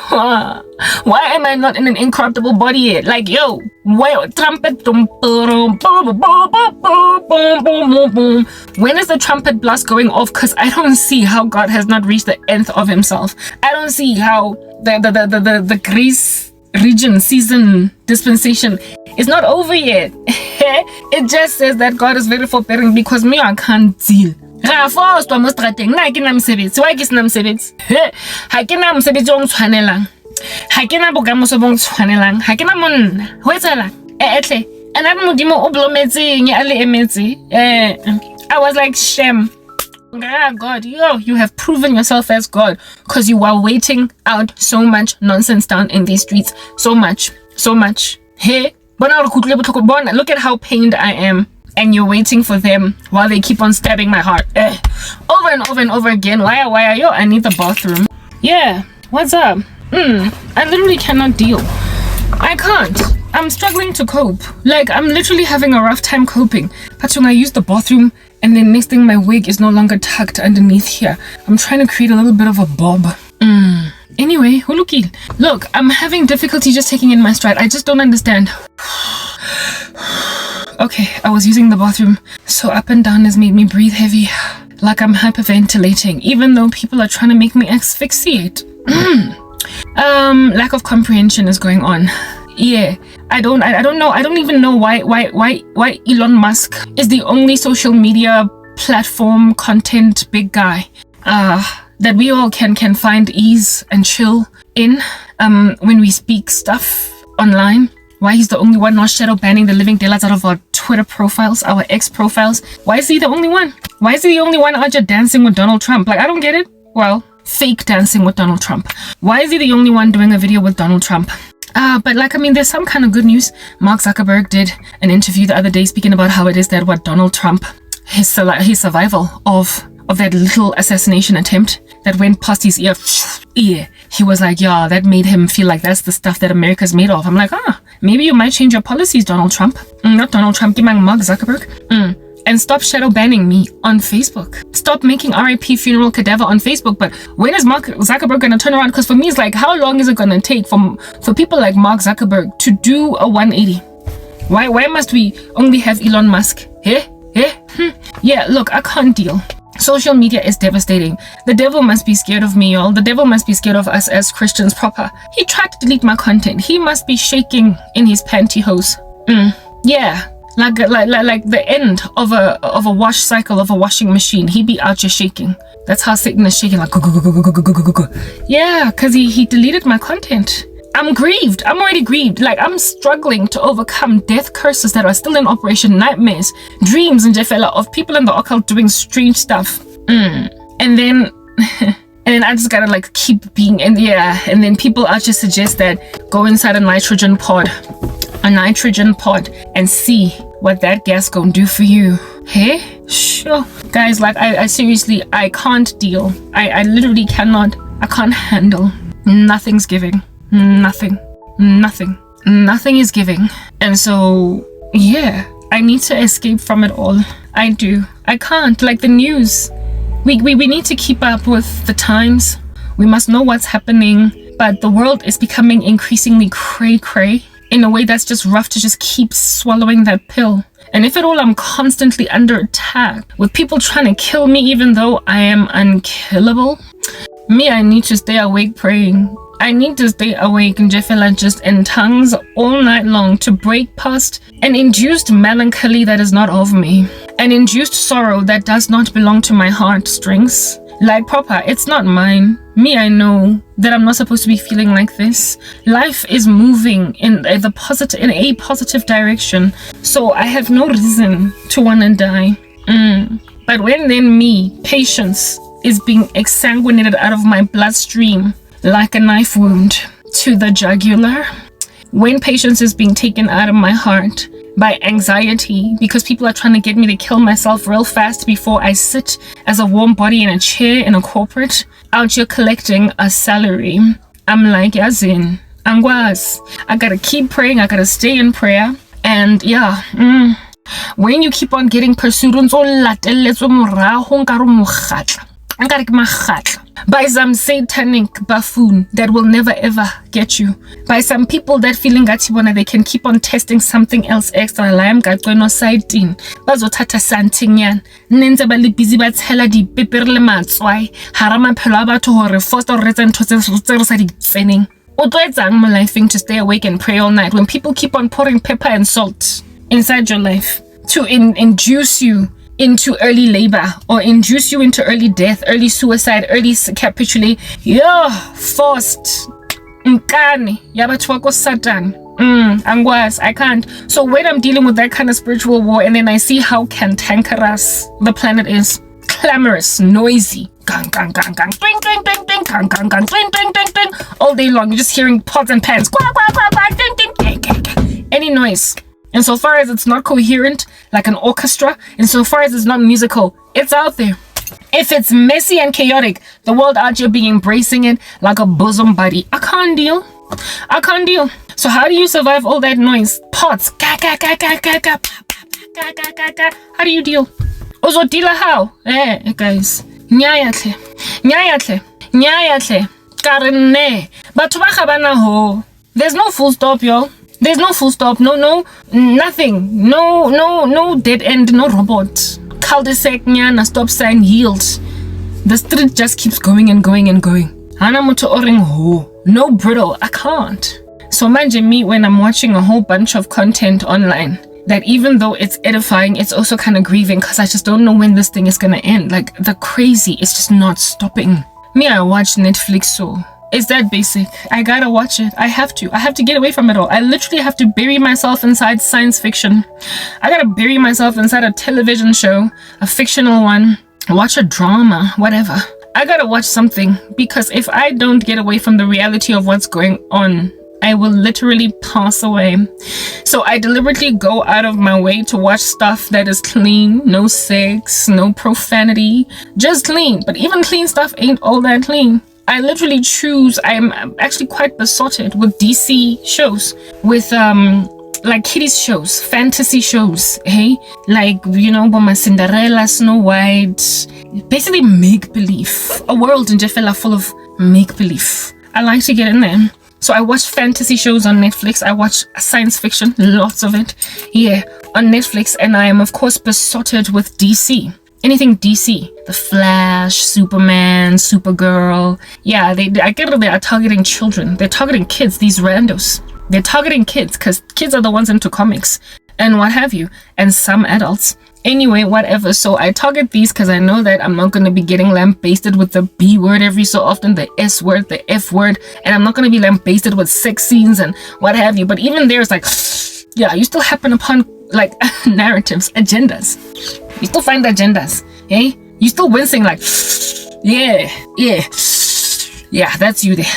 [SPEAKER 1] Why am I not in an incorruptible body yet? Like, yo, trumpet. When is the trumpet blast going off? Because I don't see how God has not reached the nth of himself. I don't see how the grace region season dispensation is not over yet. It just says that God is very forbearing because me, I can't deal. Why I was like, Shem. God, you have proven yourself as God, because you are waiting out so much nonsense down in these streets. So much. Hey, look at how pained I am, and you're waiting for them while they keep on stabbing my heart. Over and over and over again. Why? Yo, I need the bathroom. Yeah, what's up? I literally cannot deal. I can't. I'm struggling to cope. Like, I'm literally having a rough time coping. But when I use the bathroom, and then next thing my wig is no longer tucked underneath here. I'm trying to create a little bit of a bob. Anyway, Huluki, look, I'm having difficulty just taking in my stride. I just don't understand. Okay, I was using the bathroom, so up and down has made me breathe heavy, like I'm hyperventilating, even though people are trying to make me asphyxiate. Lack of comprehension is going on. Yeah, I don't know. I don't even know why Elon Musk is the only social media platform content big guy that we all can find ease and chill in when we speak stuff online. Why he's the only one not shadow banning the living daylights out of our Twitter profiles, our X profiles. Why is he the only one? Why is he the only one out there dancing with Donald Trump? Like, I don't get it. Well, fake dancing with Donald Trump. Why is he the only one doing a video with Donald Trump? But like, I mean, there's some kind of good news. Mark Zuckerberg did an interview the other day speaking about how it is that what Donald Trump, his survival of that little assassination attempt that went past his ear, he was like, yeah, that made him feel like that's the stuff that America's made of. I'm like, maybe you might change your policies, Donald Trump. Not Donald Trump, give me Mark Zuckerberg. And stop shadow banning me on Facebook. Stop making RIP funeral cadaver on Facebook. But when is Mark Zuckerberg gonna turn around? Because for me, it's like, how long is it gonna take for people like Mark Zuckerberg to do a 180? Why must we only have Elon Musk? Yeah, look, I can't deal. Social media is devastating. The devil must be scared of me, y'all. The devil must be scared of us as Christians proper. He tried to delete my content. He must be shaking in his pantyhose. Yeah. Like the end of a wash cycle of a washing machine. He be out here shaking. That's how Satan is shaking, like yeah, because he deleted my content. I'm grieved. I'm already grieved. Like, I'm struggling to overcome death curses that are still in operation, nightmares, dreams, and jefela of people in the occult doing strange stuff. And then I just gotta like keep being in the air. And then people out just suggest that go inside a nitrogen pod and see what that gas gonna do for you. Hey, sure, guys. Like, I seriously, I can't deal. I literally cannot. I can't handle. Nothing's giving. Nothing is giving. And so yeah, I need to escape from it all. I do. I can't. Like, the news, we need to keep up with the times. We must know what's happening, but the world is becoming increasingly cray in a way that's just rough to just keep swallowing that pill. And if at all, I'm constantly under attack with people trying to kill me even though I am unkillable. I need to stay awake praying. I need to stay awake and just in tongues all night long to break past an induced melancholy that is not of me, an induced sorrow that does not belong to my heartstrings. Like, proper, it's not mine. I know that I'm not supposed to be feeling like this. Life is moving in a positive direction, so I have no reason to want to die. But when then patience is being exsanguinated out of my bloodstream like a knife wound to the jugular, when patience is being taken out of my heart by anxiety because people are trying to get me to kill myself real fast before I sit as a warm body in a chair in a corporate out here collecting a salary, I'm like, yazin, angwas, I gotta keep praying, I gotta stay in prayer. And yeah, when you keep on getting pursued by some satanic buffoon that will never ever get you, by some people that feeling that they can keep on testing something else extra, like no side in bazothatha something yan nenze ba le busy ba tshela di pepere le matswai hara maphelo a batho hore first or reason to tse re sa di tseneng o tlo etsang mo lifeng to stay awake and pray all night when people keep on pouring pepper and salt inside your life to induce you into early labor or induce you into early death, early suicide, early capitulate. Forced. Nkani. Yabatwako Satan. Angwas. I can't. So when I'm dealing with that kind of spiritual war and then I see how cantankerous the planet is, clamorous, noisy, gang, gang, gang, gang, twing, twing, twing, twing, gang, gang, gang, twing, twing, twing, twing, all day long, you're just hearing pots and pans, quack, quack, quack, quack, ding, ding, ding, ding, ding. Any noise. And so far as it's not coherent, like an orchestra, and so far as it's not musical, it's out there. If it's messy and chaotic, the world out here be embracing it like a bosom buddy. I can't deal. So how do you survive all that noise? Pots. How do you deal? Ozo deal how? Guys. Nyayatle. Karene. Batubakabana ho. There's no full stop, yo. There's no full stop. No, nothing. No dead end, no robot. Cul-de-sac, nyana, stop sign, yield. The street just keeps going and going and going. Hana moto oring ho. No brittle, I can't. So imagine me when I'm watching a whole bunch of content online that even though it's edifying, it's also kind of grieving because I just don't know when this thing is gonna end. Like the crazy is just not stopping. Me, I watch Netflix, so it's that basic. I gotta watch it. I have to get away from it all. I literally have to bury myself inside science fiction. I gotta bury myself inside a television show, a fictional one, watch a drama, whatever. I gotta watch something because if I don't get away from the reality of what's going on, I will literally pass away. So I deliberately go out of my way to watch stuff that is clean, no sex, no profanity, just clean. But even clean stuff ain't all that clean. I literally choose, I'm actually quite besotted with DC shows, with like kiddies shows, fantasy shows, hey? Like, you know, Boma Cinderella, Snow White, basically make-believe. A world in Jeffella full of make-believe. I like to get in there. So I watch fantasy shows on Netflix. I watch science fiction, lots of it, on Netflix. And I am, of course, besotted with DC. Anything DC. The Flash, Superman, Supergirl. Yeah, I get it, they are targeting children. They're targeting kids, these randos. They're targeting kids because kids are the ones into comics and what have you. And some adults. Anyway, whatever. So I target these because I know that I'm not going to be getting lambasted with the B word every so often, the S word, the F word, and I'm not going to be lambasted with sex scenes and what have you. But even there's like, yeah, you still happen upon like narratives, agendas. You still find agendas, eh? You still wincing like, yeah, that's you there.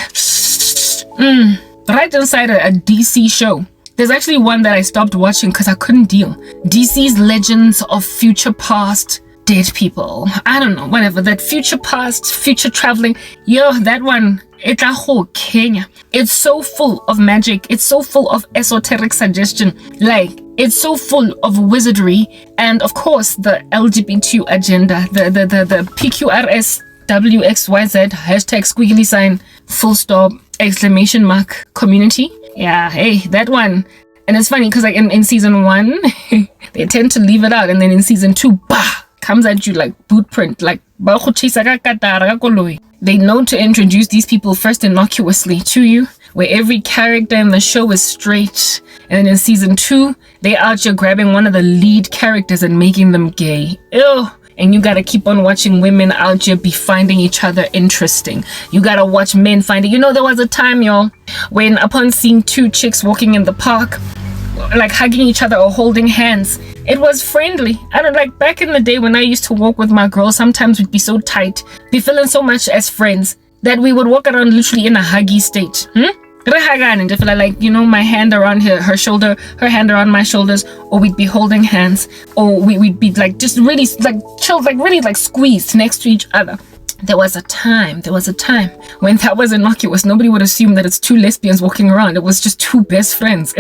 [SPEAKER 1] Right inside a DC show. There's actually one that I stopped watching because I couldn't deal. DC's Legends of Future Past Dead People. I don't know, whatever. That future past, future traveling. Yo, that one. It's a whole Kenya. It's so full of magic. It's so full of esoteric suggestion. Like, it's so full of wizardry. And of course, the LGBT agenda. The PQRS WXYZ hashtag squiggly sign full stop exclamation mark community. Yeah, hey, that one. And it's funny because like in season 1 they tend to leave it out, and then in season 2 comes at you like boot print, like they know to introduce these people first innocuously to you, where every character in the show is straight, and then in season 2 they out here grabbing one of the lead characters and making them gay. Ew. And you gotta keep on watching women out here be finding each other interesting. You gotta watch men finding. You know, there was a time, y'all, when upon seeing 2 chicks walking in the park, like hugging each other or holding hands, it was friendly. I don't like back in the day when I used to walk with my girls, sometimes we'd be so tight, be feeling so much as friends that we would walk around literally in a huggy state. And just like, you know, my hand around her shoulder, her hand around my shoulders, or we'd be holding hands, or we'd be like just really like chill, like really like squeezed next to each other. There was a time when that was innocuous. Nobody would assume that it's 2 lesbians walking around. It was just 2 best friends.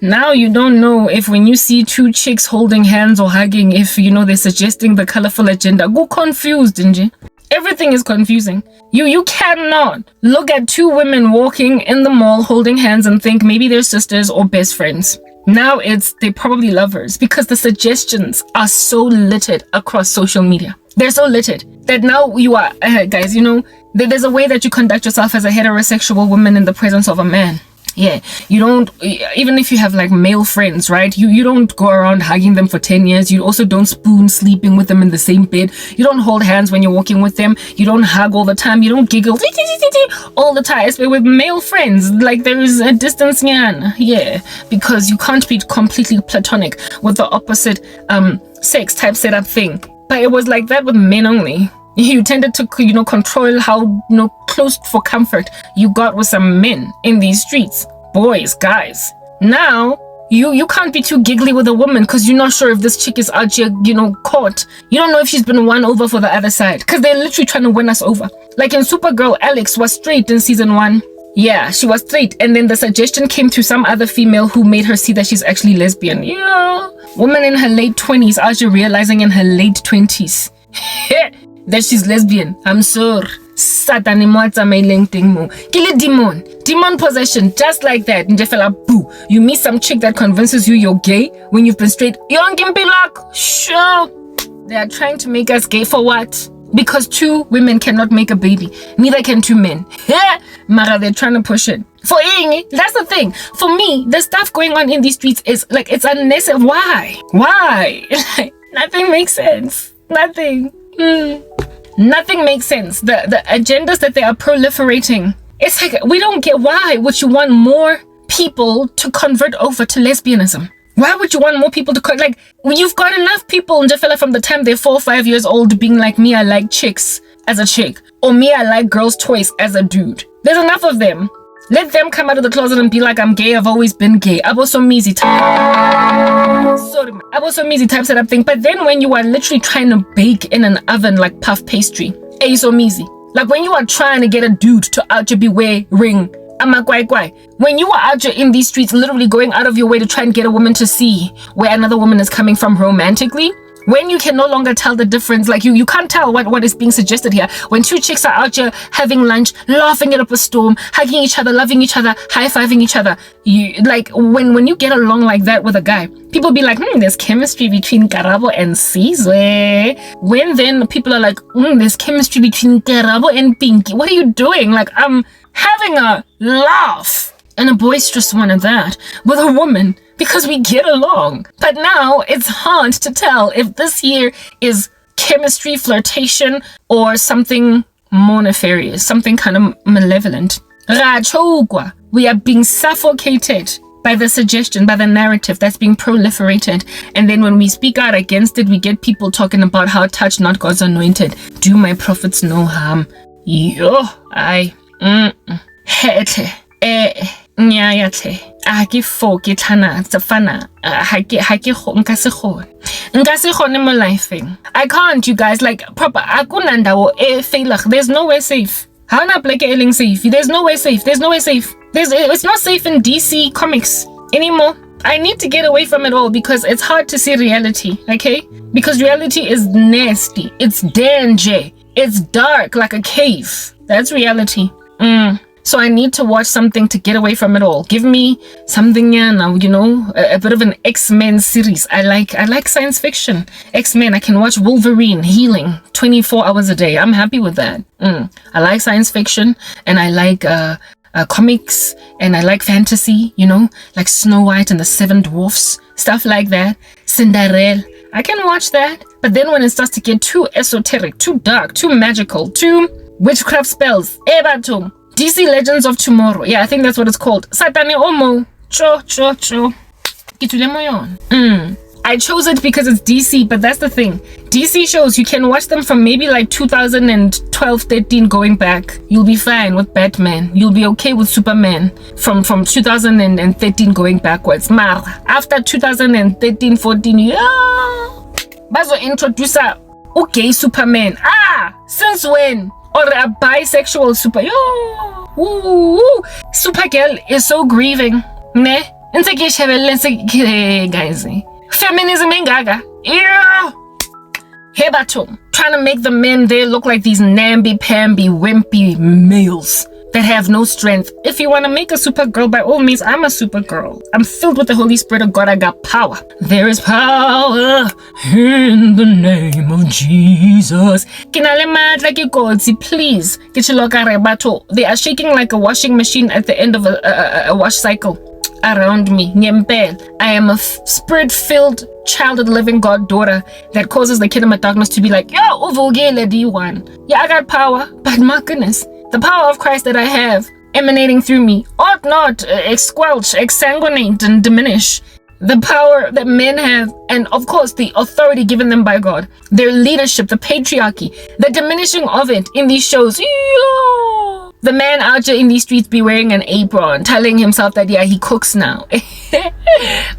[SPEAKER 1] Now you don't know if when you see 2 chicks holding hands or hugging, if you know they're suggesting the colorful agenda. Go confused, Nji. Everything is confusing. You cannot look at 2 women walking in the mall holding hands and think maybe they're sisters or best friends. Now they're probably lovers because the suggestions are so littered across social media. They're so littered that now you are, guys, you know, there's a way that you conduct yourself as a heterosexual woman in the presence of a man. Yeah, you don't, even if you have like male friends, right? You don't go around hugging them for 10 years. You also don't spoon sleeping with them in the same bed. You don't hold hands when you're walking with them. You don't hug all the time. You don't giggle all the time. But with male friends, like there is a distance, yeah, because you can't be completely platonic with the opposite sex type setup thing. But it was like that with men only. You tended to, you know, control how, you know, close for comfort you got with some men in these streets. Boys, guys. Now, You can't be too giggly with a woman because you're not sure if this chick is out here, caught. You don't know if she's been won over for the other side because they're literally trying to win us over. Like in Supergirl, Alex was straight in season 1. Yeah, she was straight, and then the suggestion came through some other female who made her see that she's actually lesbian. Yeah, woman in her late 20s actually realizing in her late 20s that she's lesbian. I'm sorry. Demon possession, just like that. Boo. You meet some chick that convinces you you're gay when you've been straight. Sure. They are trying to make us gay for what? Because 2 women cannot make a baby. Neither can 2 men. Mara, they're trying to push it. For Ingi, that's the thing. For me, the stuff going on in these streets is like, it's unnecessary. Why? Like, nothing makes sense. Nothing. Nothing makes sense. The agendas that they are proliferating. It's like, we don't get why would you want more people to convert over to lesbianism? Why would you want more people to like, you've got enough people in Jafela from the time they're 4 or 5 years old being like, me, I like chicks as a chick, or me, I like girls' toys as a dude. There's enough of them. Let them come out of the closet and be like, I'm gay, I've always been gay. Abosomizi type setup thing. But then when you are literally trying to bake in an oven like puff pastry, Abosomizi. Like when you are trying to get a dude to out your wearing when you are out in these streets literally going out of your way to try and get a woman to see where another woman is coming from romantically, when you can no longer tell the difference, like you can't tell what is being suggested here. When 2 chicks are out here having lunch, laughing it up a storm, hugging each other, loving each other, high-fiving each other, you like when you get along like that with a guy, people be like, there's chemistry between Karabo and Sizwe. When then people are like, there's chemistry between Karabo and Pinky. What are you doing? Like, I'm having a laugh and a boisterous one at that with a woman because we get along. But now it's hard to tell if this year is chemistry, flirtation, or something more nefarious, something kind of malevolent. We are being suffocated by the suggestion, by the narrative that's being proliferated. And then when we speak out against it, we get people talking about how touch not God's anointed. Do my prophets no harm? Yo, I hete nyayatle ke fo ke tlhana tsafana ha ke nka se gone mo lifeng. I can't, you guys, like proper akunandawo failag. There's nowhere safe. Hana black eling safe. There's nowhere safe. It's not safe in DC comics anymore. I need to get away from it all because it's hard to see reality, okay? Because reality is nasty. It's danger. It's dark like a cave. That's reality. So I need to watch something to get away from it all. Give me something now, a bit of an X-Men series. I like science fiction. X-Men, I can watch Wolverine healing 24 hours a day. I'm happy with that. I like science fiction, and I like comics, and I like fantasy, like Snow White and the 7 Dwarfs, stuff like that. Cinderella. I can watch that. But then when it starts to get too esoteric, too dark, too magical, too witchcraft spells, DC Legends of Tomorrow. Yeah, I think that's what it's called. Satani Omo. Cho. I chose it because it's DC, but that's the thing. DC shows, you can watch them from maybe like 2012, 13 going back. You'll be fine with Batman. You'll be okay with Superman from 2013 going backwards. Mar, after 2013, 14, bazo introduce a gay Superman. Since when? Or a bisexual Supergirl is so grieving. Ne? Guys. Feminism in gaga. Hebato. Trying to make the men there look like these namby-pamby, wimpy males that have no strength. If you want to make a Supergirl, by all means, I'm a Supergirl. I'm filled with the Holy Spirit of God. I got power. There is power in the name of Jesus. Please. They are shaking like a washing machine at the end of a wash cycle around me. I am a spirit-filled child of the living God daughter that causes the kingdom of darkness to be like, yeah, I got power, but my goodness, the power of Christ that I have emanating through me ought not squelch, exsanguinate, and diminish the power that men have, and of course the authority given them by God, their leadership, the patriarchy, the diminishing of it in these shows. The man out here in these streets be wearing an apron, telling himself that, yeah, he cooks now.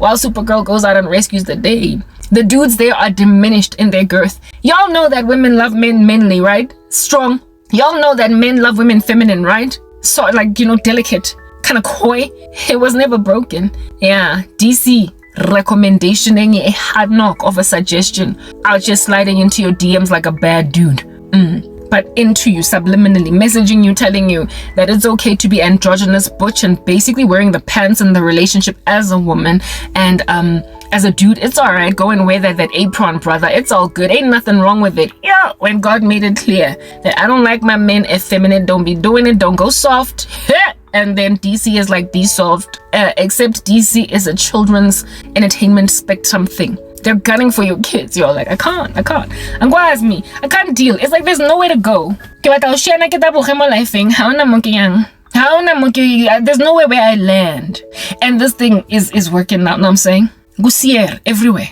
[SPEAKER 1] while Supergirl goes out and rescues the day. The dudes there are diminished in their girth. Y'all know that women love men manly, right? Strong. Y'all know that men love women feminine, right? So, like, you know, delicate, kind of coy. It was never broken. Yeah, DC recommendation a hard knock of a suggestion out just sliding into your DMs like a bad dude. But into you subliminally, messaging you, telling you that it's okay to be androgynous, butch, and basically wearing the pants in the relationship as a woman. And as a dude, it's all right. Go and wear that apron, brother. It's all good. Ain't nothing wrong with it. Yeah, when God made it clear that I don't like my men effeminate, don't be doing it, don't go soft. And then DC is like, be soft. Except DC is a children's entertainment spectrum thing. They're gunning for your kids. You're like, I can't. And what as me? I can't deal. It's like there's nowhere to go. There's nowhere where I land. And this thing is working out. Know what I'm saying? Gusier everywhere.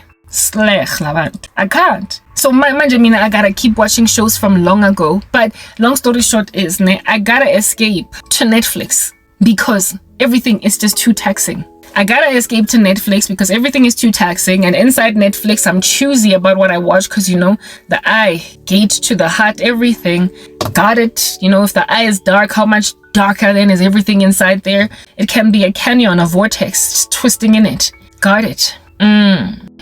[SPEAKER 1] I can't. So I gotta keep watching shows from long ago. But long story short is, I gotta escape to Netflix because everything is just too taxing. I gotta escape to Netflix because everything is too taxing, and inside Netflix I'm choosy about what I watch because, you know, the eye, gate to the heart, everything. Got it. You know, if the eye is dark, how much darker then is everything inside there? It can be a canyon, a vortex twisting in it. Got it.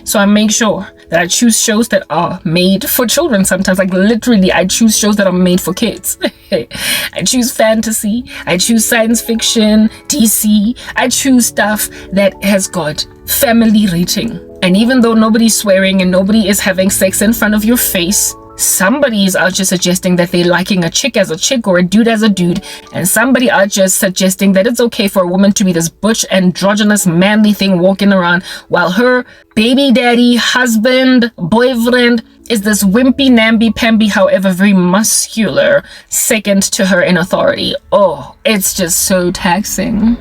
[SPEAKER 1] So I make sure that I choose shows that are made for children sometimes. Like literally, I choose shows that are made for kids. I choose fantasy. I choose science fiction, DC. I choose stuff that has got family rating. And even though nobody's swearing and nobody is having sex in front of your face, somebody is out just suggesting that they're liking a chick as a chick or a dude as a dude, and somebody out just suggesting that it's okay for a woman to be this butch androgynous manly thing walking around while her baby daddy, husband, boyfriend is this wimpy, namby-pamby, however very muscular second to her in authority. Oh, it's just so taxing.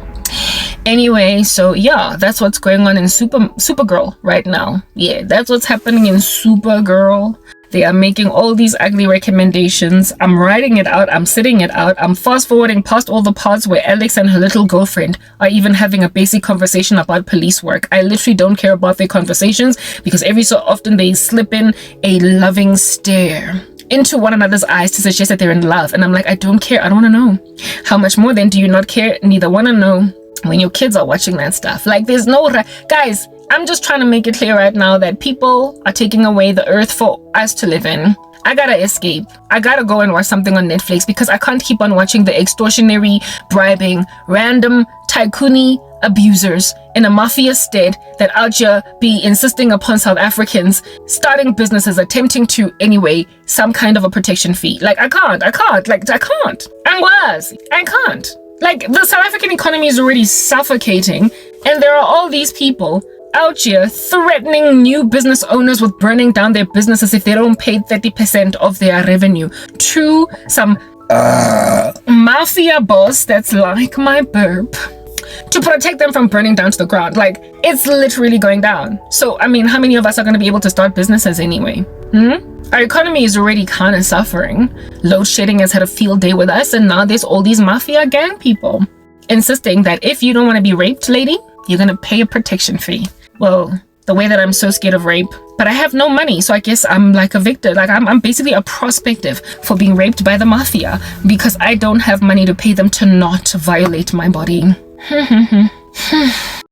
[SPEAKER 1] Anyway, so yeah, that's what's going on in Supergirl right now. Yeah, that's what's happening in Supergirl. They are making all these ugly recommendations. I'm writing it out. I'm sitting it out. I'm fast forwarding past all the parts where Alex and her little girlfriend are even having a basic conversation about police work. I literally don't care about their conversations because every so often they slip in a loving stare into one another's eyes to suggest that they're in love. And I'm like, I don't care. I don't want to know. How much more then do you not care? Neither want to know when your kids are watching that stuff. Like there's no... Guys, I'm just trying to make it clear right now that people are taking away the earth for us to live in. I gotta escape. I gotta go and watch something on Netflix because I can't keep on watching the extortionary, bribing, random, tycoony abusers in a mafia state that out here be insisting upon South Africans starting businesses, attempting to anyway some kind of a protection fee. Like I can't. I can't. Like the South African economy is already suffocating, and there are all these people out here threatening new business owners with burning down their businesses if they don't pay 30% of their revenue to some mafia boss that's like my burp to protect them from burning down to the ground. Like it's literally going down. So I mean, how many of us are going to be able to start businesses anyway? Our economy is already kind of suffering. Load shedding has had a field day with us, and now there's all these mafia gang people insisting that if you don't want to be raped, lady, you're going to pay a protection fee. Well, the way that I'm so scared of rape, but I have no money, so I guess I'm like a victim. Like I'm basically a prospective for being raped by the mafia because I don't have money to pay them to not violate my body.